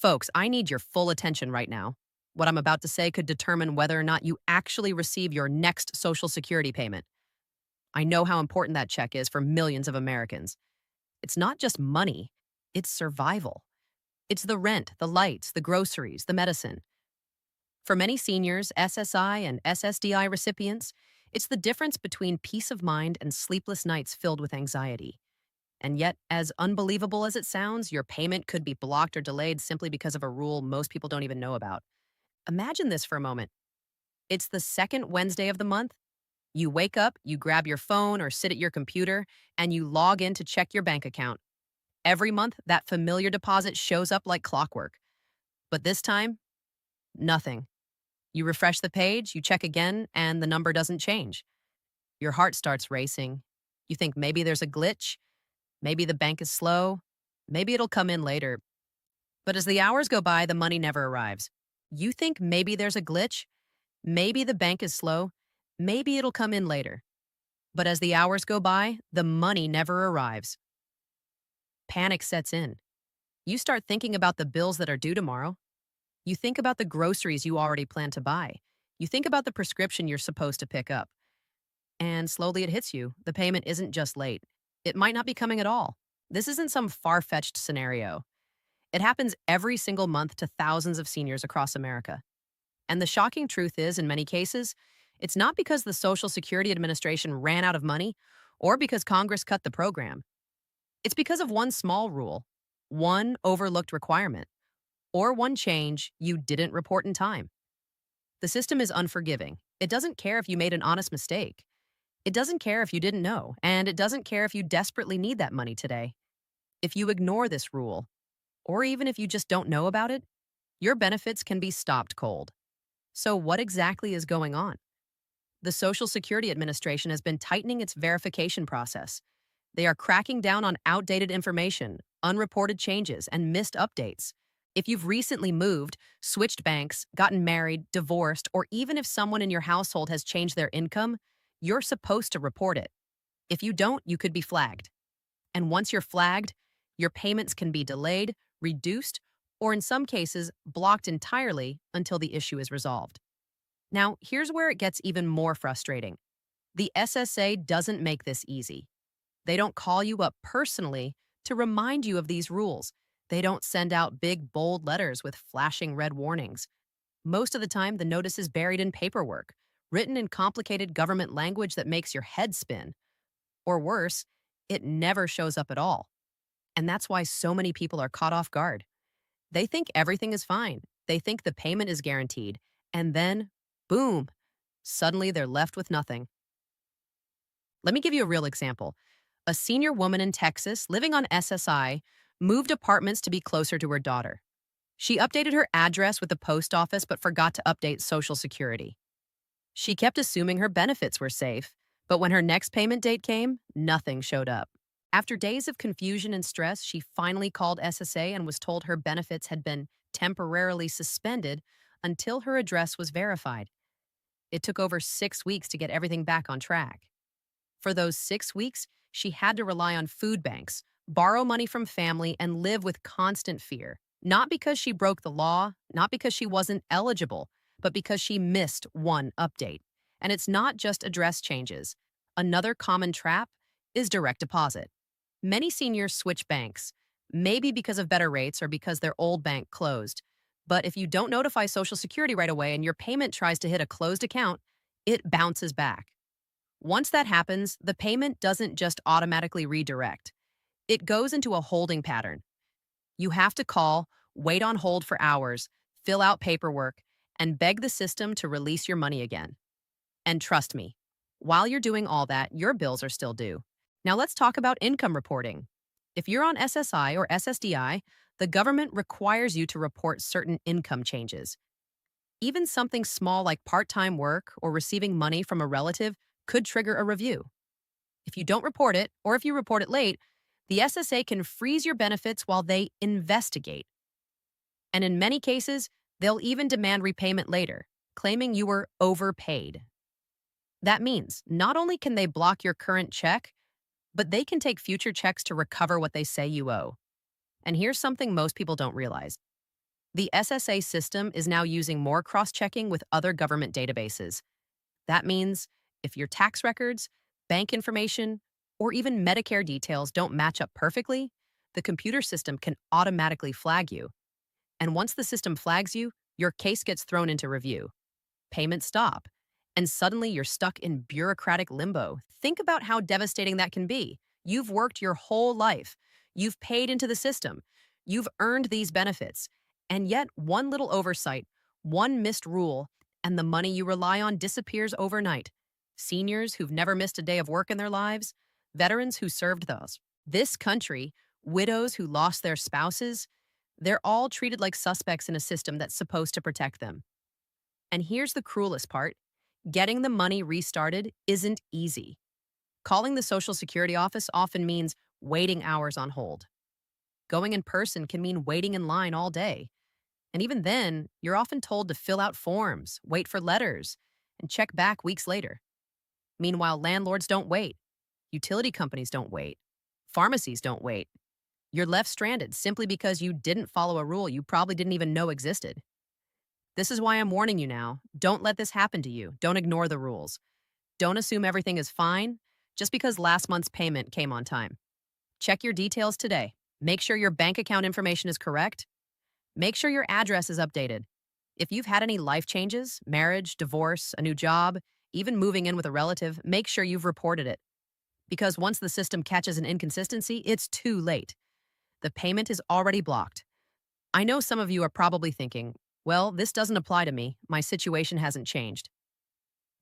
Folks, I need your full attention right now. What I'm about to say could determine whether or not you actually receive your next Social Security payment. I know how important that check is for millions of Americans. It's not just money, it's survival. It's the rent, the lights, the groceries, the medicine. For many seniors, SSI and SSDI recipients, it's the difference between peace of mind and sleepless nights filled with anxiety. And yet, as unbelievable as it sounds, your payment could be blocked or delayed simply because of a rule most people don't even know about. Imagine this for a moment. It's the second Wednesday of the month. You wake up, you grab your phone or sit at your computer, and you log in to check your bank account. Every month, that familiar deposit shows up like clockwork. But this time, nothing. You refresh the page, you check again, and the number doesn't change. Your heart starts racing. You think maybe there's a glitch, maybe the bank is slow, maybe it'll come in later. But as the hours go by, the money never arrives. You think maybe there's a glitch, maybe the bank is slow, maybe it'll come in later. But as the hours go by, the money never arrives. Panic sets in. You start thinking about the bills that are due tomorrow. You think about the groceries you already plan to buy. You think about the prescription you're supposed to pick up. And slowly it hits you. The payment isn't just late. It might not be coming at all. This isn't some far-fetched scenario. It happens every single month to thousands of seniors across America. And the shocking truth is, in many cases, it's not because the Social Security Administration ran out of money or because Congress cut the program. It's because of one small rule, one overlooked requirement, or one change you didn't report in time. The system is unforgiving. It doesn't care if you made an honest mistake. It doesn't care if you didn't know, and it doesn't care if you desperately need that money today. If you ignore this rule, or even if you just don't know about it, your benefits can be stopped cold. So what exactly is going on? The Social Security Administration has been tightening its verification process. They are cracking down on outdated information, unreported changes, and missed updates. If you've recently moved, switched banks, gotten married, divorced, or even if someone in your household has changed their income, you're supposed to report it. If you don't, you could be flagged. And once you're flagged, your payments can be delayed, reduced, or in some cases, blocked entirely until the issue is resolved. Now, here's where it gets even more frustrating. The SSA doesn't make this easy. They don't call you up personally to remind you of these rules. They don't send out big, bold letters with flashing red warnings. Most of the time, the notice is buried in paperwork, written in complicated government language that makes your head spin. Or worse, it never shows up at all. And that's why so many people are caught off guard. They think everything is fine. They think the payment is guaranteed. And then, boom, suddenly they're left with nothing. Let me give you a real example. A senior woman in Texas living on SSI moved apartments to be closer to her daughter. She updated her address with the post office but forgot to update Social Security. She kept assuming her benefits were safe, but when her next payment date came, nothing showed up. After days of confusion and stress, she finally called SSA and was told her benefits had been temporarily suspended until her address was verified. It took over 6 weeks to get everything back on track. For those 6 weeks, she had to rely on food banks, borrow money from family, and live with constant fear. Not because she broke the law, not because she wasn't eligible, but because she missed one update. And it's not just address changes. Another common trap is direct deposit. Many seniors switch banks, maybe because of better rates or because their old bank closed. But if you don't notify Social Security right away and your payment tries to hit a closed account, it bounces back. Once that happens, the payment doesn't just automatically redirect. It goes into a holding pattern. You have to call, wait on hold for hours, fill out paperwork, and beg the system to release your money again. And trust me, while you're doing all that, your bills are still due. Now let's talk about income reporting. If you're on SSI or SSDI, the government requires you to report certain income changes. Even something small like part-time work or receiving money from a relative could trigger a review. If you don't report it, or if you report it late, the SSA can freeze your benefits while they investigate. And in many cases, they'll even demand repayment later, claiming you were overpaid. That means not only can they block your current check, but they can take future checks to recover what they say you owe. And here's something most people don't realize. The SSA system is now using more cross-checking with other government databases. That means if your tax records, bank information, or even Medicare details don't match up perfectly, the computer system can automatically flag you. And once the system flags you, your case gets thrown into review. Payments stop, and suddenly you're stuck in bureaucratic limbo. Think about how devastating that can be. You've worked your whole life, you've paid into the system, you've earned these benefits, and yet one little oversight, one missed rule, and the money you rely on disappears overnight. Seniors who've never missed a day of work in their lives, veterans who served this country, widows who lost their spouses, they're all treated like suspects in a system that's supposed to protect them. And here's the cruelest part: getting the money restarted isn't easy. Calling the Social Security office often means waiting hours on hold. Going in person can mean waiting in line all day. And even then, you're often told to fill out forms, wait for letters, and check back weeks later. Meanwhile, landlords don't wait. Utility companies don't wait. Pharmacies don't wait. You're left stranded simply because you didn't follow a rule you probably didn't even know existed. This is why I'm warning you now. Don't let this happen to you. Don't ignore the rules. Don't assume everything is fine just because last month's payment came on time. Check your details today. Make sure your bank account information is correct. Make sure your address is updated. If you've had any life changes, marriage, divorce, a new job, even moving in with a relative, make sure you've reported it. Because once the system catches an inconsistency, it's too late. The payment is already blocked. I know some of you are probably thinking, well, this doesn't apply to me. My situation hasn't changed.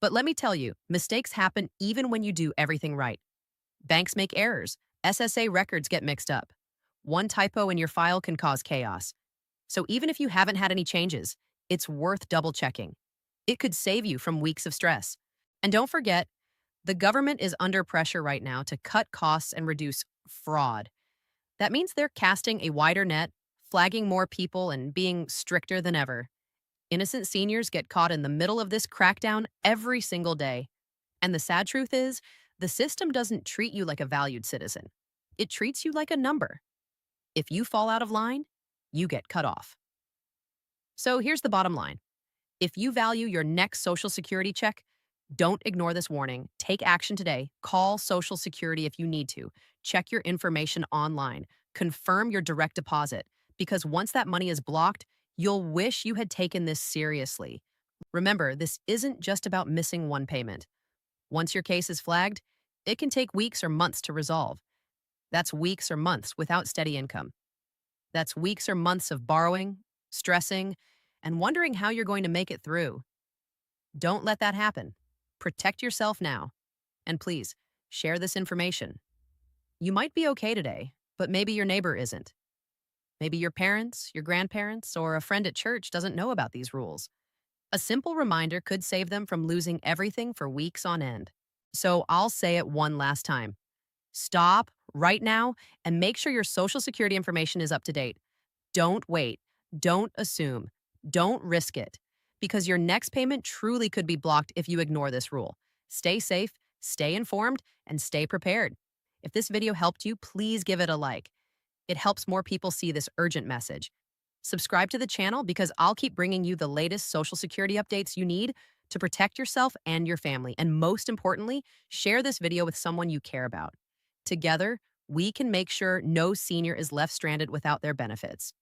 But let me tell you, mistakes happen even when you do everything right. Banks make errors. SSA records get mixed up. One typo in your file can cause chaos. So even if you haven't had any changes, it's worth double checking. It could save you from weeks of stress. And don't forget, the government is under pressure right now to cut costs and reduce fraud. That means they're casting a wider net, flagging more people, and being stricter than ever. Innocent seniors get caught in the middle of this crackdown every single day. And the sad truth is, the system doesn't treat you like a valued citizen. It treats you like a number. If you fall out of line, you get cut off. So here's the bottom line. If you value your next Social Security check, don't ignore this warning. Take action today. Call Social Security if you need to. Check your information online. Confirm your direct deposit, because once that money is blocked, you'll wish you had taken this seriously. Remember, this isn't just about missing one payment. Once your case is flagged, it can take weeks or months to resolve. That's weeks or months without steady income. That's weeks or months of borrowing, stressing, and wondering how you're going to make it through. Don't let that happen. Protect yourself now. And please, share this information. You might be okay today, but maybe your neighbor isn't. Maybe your parents, your grandparents, or a friend at church doesn't know about these rules. A simple reminder could save them from losing everything for weeks on end. So I'll say it one last time. Stop right now and make sure your Social Security information is up to date. Don't wait. Don't assume. Don't risk it, because your next payment truly could be blocked if you ignore this rule. Stay safe, stay informed, and stay prepared. If this video helped you, please give it a like. It helps more people see this urgent message. Subscribe to the channel because I'll keep bringing you the latest Social Security updates you need to protect yourself and your family. And most importantly, share this video with someone you care about. Together, we can make sure no senior is left stranded without their benefits.